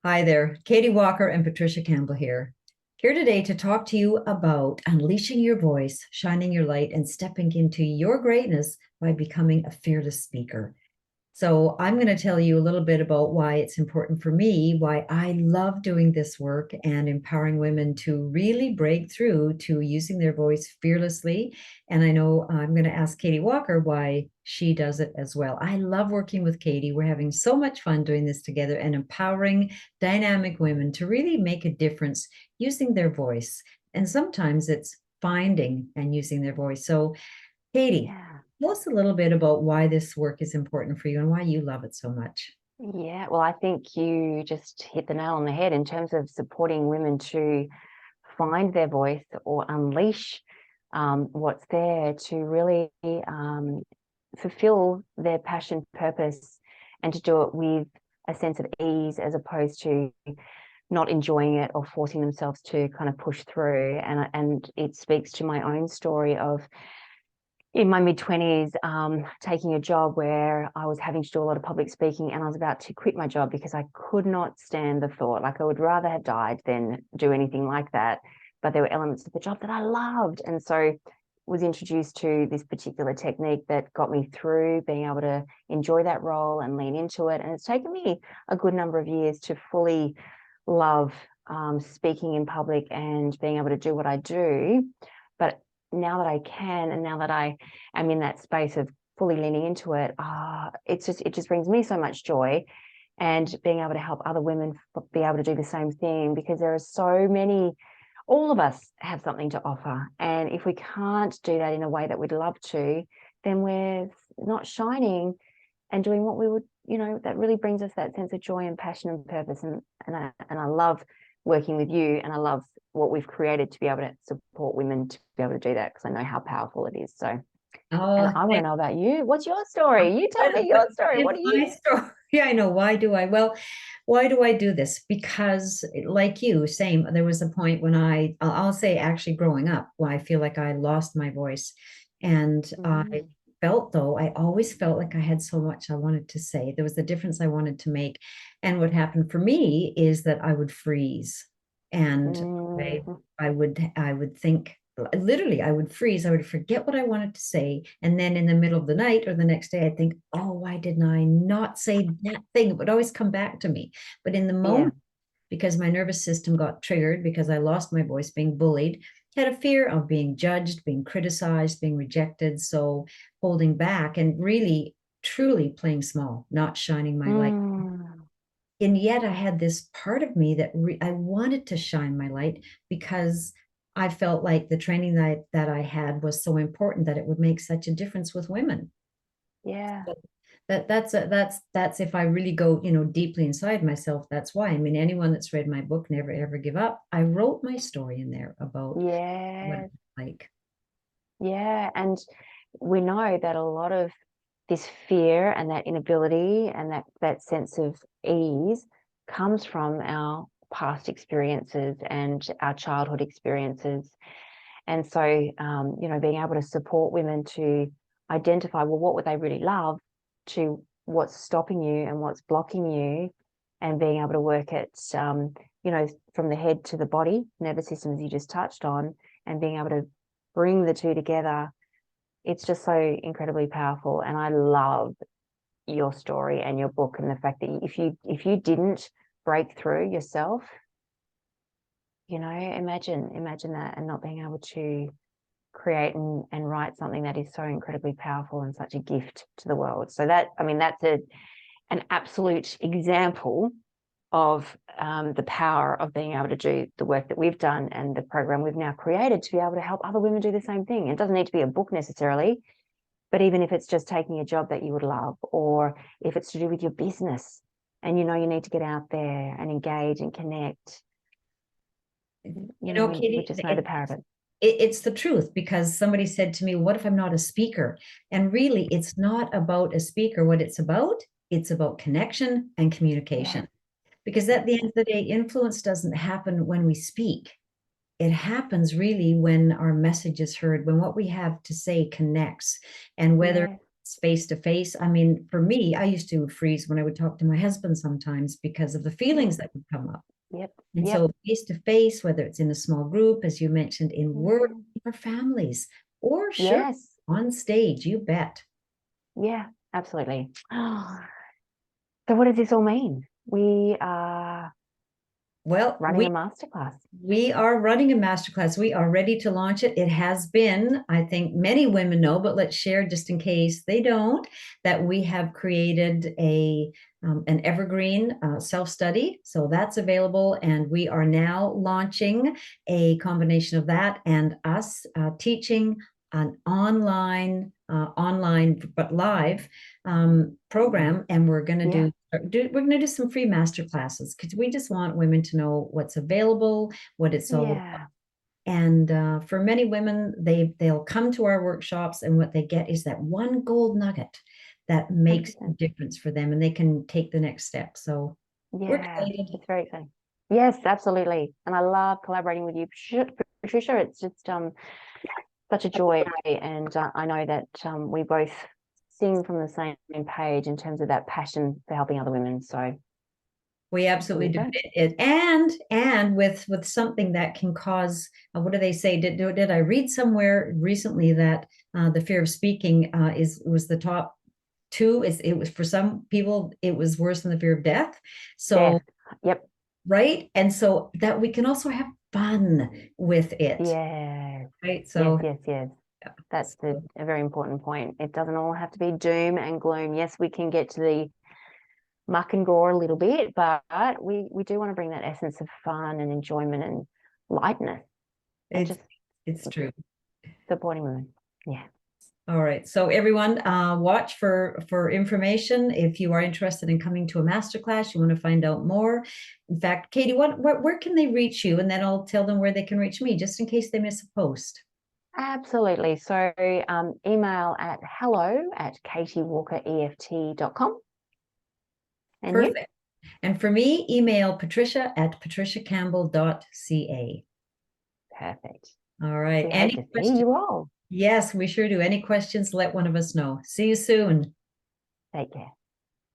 Hi there, Katie Walker and Patricia Campbell here. Here today to talk to you about unleashing your voice, shining your light, and stepping into your greatness by becoming a fearless speaker. So, I'm going to tell you a little bit about why it's important for me, why I love doing this work and empowering women to really break through to using their voice fearlessly. And I know I'm going to ask Katie Walker why she does it as well. I love working with Katie. We're having so much fun doing this together and empowering dynamic women to really make a difference using their voice. And sometimes it's finding and using their voice. So, Katie, Yeah. tell us a little bit about why this work is important for you and why you love it so much. Yeah. Well, I think you just hit the nail on the head in terms of supporting women to find their voice or unleash what's there to really fulfill their passion, purpose, and to do it with a sense of ease as opposed to not enjoying it or forcing themselves to kind of push through. And it speaks to my own story of in my mid-20s, taking a job where I was having to do a lot of public speaking, and I was about to quit my job because I could not stand the thought. Like, I would rather have died than do anything like that. But there were elements of the job that I loved. And so was introduced to this particular technique that got me through being able to enjoy that role and lean into it. And it's taken me a good number of years to fully love speaking in public and being able to do what I do. But now that I can, and now that I am in that space of fully leaning into it, it just brings me so much joy, and being able to help other women be able to do the same thing, because there are so many. All of us have something to offer, and if we can't do that in a way that we'd love to, then we're not shining and doing what we would, that really brings us that sense of joy and passion and purpose. And I love working with you, and I love what we've created to be able to support women to be able to do that, because I know how powerful it is. So, and Oh, I want to thank know about you. What's your story? You tell you. me your story. What It's are you? my story. Yeah, I know. Why do I? Well, why do I do this? Because, like you, same. There was a point when I'll say, actually, growing up, when I feel like I lost my voice, and I Mm, felt though I always felt like I had so much I wanted to say. There was a difference I wanted to make, and what happened for me is that I would freeze, and I, mm, I would think. Literally, I would freeze. I would forget what I wanted to say. And then in the middle of the night or the next day, I'd think, oh, why didn't I not say that thing? It would always come back to me. But in the yeah. moment, because my nervous system got triggered, because I lost my voice being bullied, had a fear of being judged, being criticized, being rejected. So holding back and really, truly playing small, not shining my light. Mm, And yet I had this part of me that I wanted to shine my light because I felt like the training that I had was so important that it would make such a difference with women. yeah. But that's if I really go, deeply inside myself, that's why. I mean, anyone that's read my book, Never Ever Give Up, I wrote my story in there about what Yeah. it's like. Yeah. And we know that a lot of this fear and that inability and that sense of ease comes from our past experiences and our childhood experiences. And so, being able to support women to identify, well, what would they really love, to what's stopping you and what's blocking you, and being able to work it, from the head to the body, nervous system, as you just touched on, and being able to bring the two together. It's just so incredibly powerful. And I love your story and your book, and the fact that if you didn't break through yourself, imagine that, and not being able to create and write something that is so incredibly powerful and such a gift to the world. So that's an absolute example of the power of being able to do the work that we've done and the program we've now created to be able to help other women do the same thing. It doesn't need to be a book necessarily, but even if it's just taking a job that you would love, or if it's to do with your business and you need to get out there and engage and connect, we Katie, just know the power of it. it's the truth, because somebody said to me, what if I'm not a speaker? And really, it's not about a speaker. What it's about connection and Yeah, communication. Because at the end of the day, influence doesn't happen when we speak. It happens really when our message is heard, when what we have to say connects. And whether yeah, face to face. I mean, for me, I used to freeze when I would talk to my husband sometimes because of the feelings that would come up. Yep. And Yep. so face to face, whether it's in a small group, as you mentioned, in work, Mm. for families, or sure, Yes. on stage, you bet. Yeah, absolutely. So what does this all mean? We are Well, running a masterclass. we are running a masterclass. We are ready to launch it. It has been, I think many women know, but let's share just in case they don't, that we have created an evergreen self-study. So that's available. And we are now launching a combination of that and us teaching an online but live program. And we're going to Yeah. we're going to do some free master classes because we just want women to know what's available, what it's all about. Yeah. And for many women, they'll come to our workshops, and what they get is that one gold nugget that makes a 100%. difference for them, and they can take the next step. So we're Yeah, excited. it's very exciting. Yes, absolutely. And I love collaborating with you, Patricia. It's just such a joy. And I know that we both sing from the same page in terms of that passion for helping other women. So We absolutely do it, and with something that can cause what do they say? Did I read somewhere recently that the fear of speaking was the top two? It was for some people it was worse than the fear of death. So death. Yep. right, and so that we can also have fun with it, Yes. right? Yes, So yes, yes. That's so a very important point. It doesn't all have to be doom and gloom. Yes, we can get to the muck and gore a little bit, but we do want to bring that essence of fun and enjoyment and lightness and it's just it's true. supporting women. Yeah. All right. So everyone, watch for information. If you are interested in coming to a masterclass, you want to find out more. In fact, Katie, where can they reach you? And then I'll tell them where they can reach me, just in case they miss a post. Absolutely. So email at hello@katiewalkereft.com. And you? Perfect. And for me, email patricia@patriciacampbell.ca. Perfect. All right. We hope Any to see questions? you all. Yes, we sure do. Any questions, let one of us know. See you soon. Take care.